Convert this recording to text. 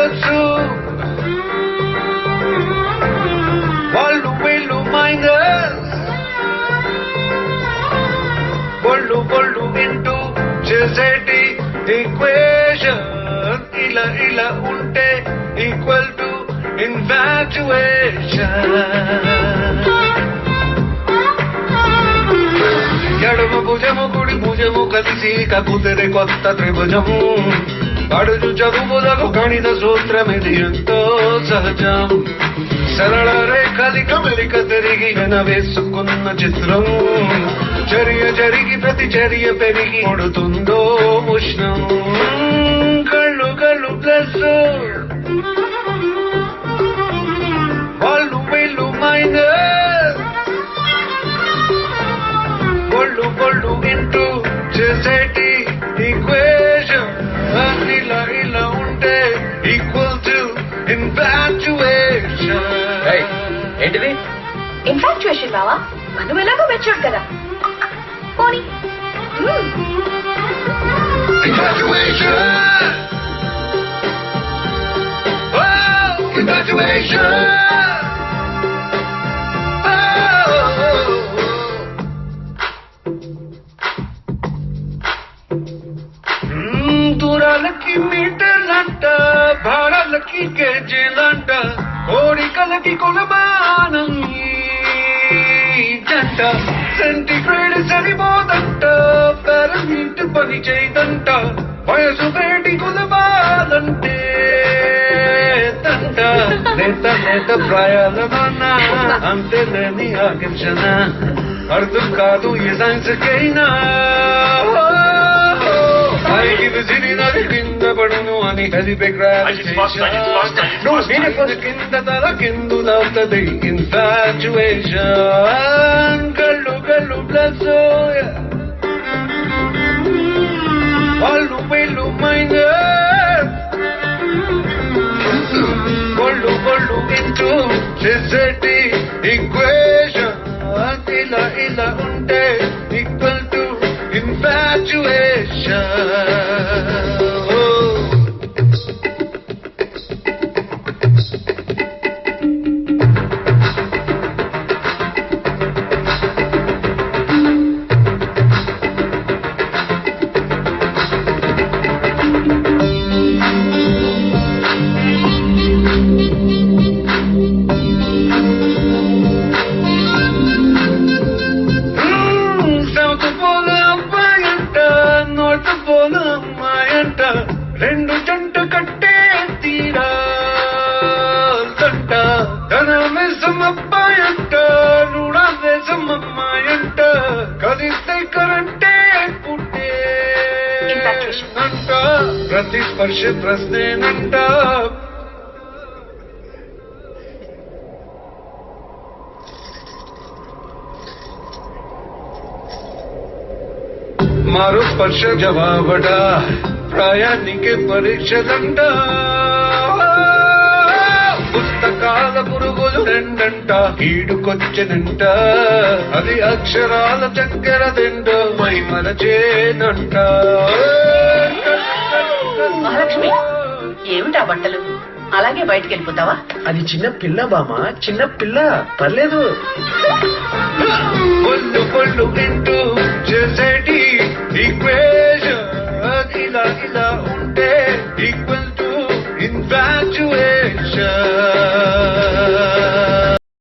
Plus వాళ్ళు వీళ్ళు minus బొళ్ళు బొళ్ళు into చేసేటి ఈక్వేషన్ ఇలా ఇలా ఉంటే ఈక్వల్ టు ఇన్ఫాక్చుయేషన్ ఎడమ భుజము కుడి భుజము కలిసి కకుదిరే కొత్త త్రిభుజము అడుగు చదువులకు గణిత సూత్రం ఇది ఎంతో సహజం సరళ రేఖలిక మెలిక తిరిగి వేసుకున్న చిత్రం చర్య జరిగి ప్రతి చర్య పెరిగి కొడుతుందో ఉష్ణం కళ్ళు కళ్ళు ప్లస్ వాళ్ళు వీళ్ళు మైనస్ బొళ్ళు బొళ్ళు ఇంటూ చేసేటి ఈక్వేషన్ ఇలా ఇలా ఉంటే ఈక్వల్ టు ఇన్ఫాక్చుయేషన్. ఏంటిది ఇన్ఫాక్చుయేషన్ బావా? మనం ఎలాగో మెచ్యూర్ కదా. పోనీ Infatuation! Oh, infatuation! దూరాలకి మీటర్లంట భారాలకి కేజీలంట కోరికలకి కొలమానం జంట సెంటిగ్రేడ్ సరిపోదంట పారమీట్ పని చేయదంట వయసు వేటి కొలమాలంటే తంట నేత నేత ప్రాయాల నాన్న అంతే లేని ఆకర్షణ అర్థం కాదు ఈ సైన్స్కైనా పైకి విసిరినది కింద పడును అని కదిపే గ్రావిటేషన్ కింద తల కిందులవుతుంది ఇన్ఫాక్చుయేషన్ కళ్ళు కళ్ళు ప్లస్ వాళ్ళు వీళ్ళు మైనస్ బొళ్ళు బొళ్ళు ఇంటూ చేసేటి ఈక్వేషన్ ఇలా ఇలా ఉంటే ఈక్వల్ టు infatuation. రెండు జంట కట్టే తీరాలంట ధన వేసమబ్బాయంట నూడ వేసమమ్మాయంట కలిస్తే కరంటే పుట్టే అంట ప్రతి స్పర్శ ప్రశ్నేనంట మారు స్పర్శ జవాబడ ప్రయాణికి పరీక్షలంట పుస్తకాల పురుగులు రెండంట ఈడుకొచ్చినంట అది అక్షరాల చక్కెర తింట మై మరచేనంట. మహాలక్ష్మి ఏమిటా బట్టలు అలాగే బయటికి వెళ్ళిపోతావా? అది చిన్న పిల్ల బామా, చిన్న పిల్ల, పర్లేదు. పొల్లు పొల్లు తింటూ చేసేటి ఈక్వేషన్ ఇలా ఇలా ఉంటే ఈక్వల్ టు ఇన్ఫాక్చుయేషన్.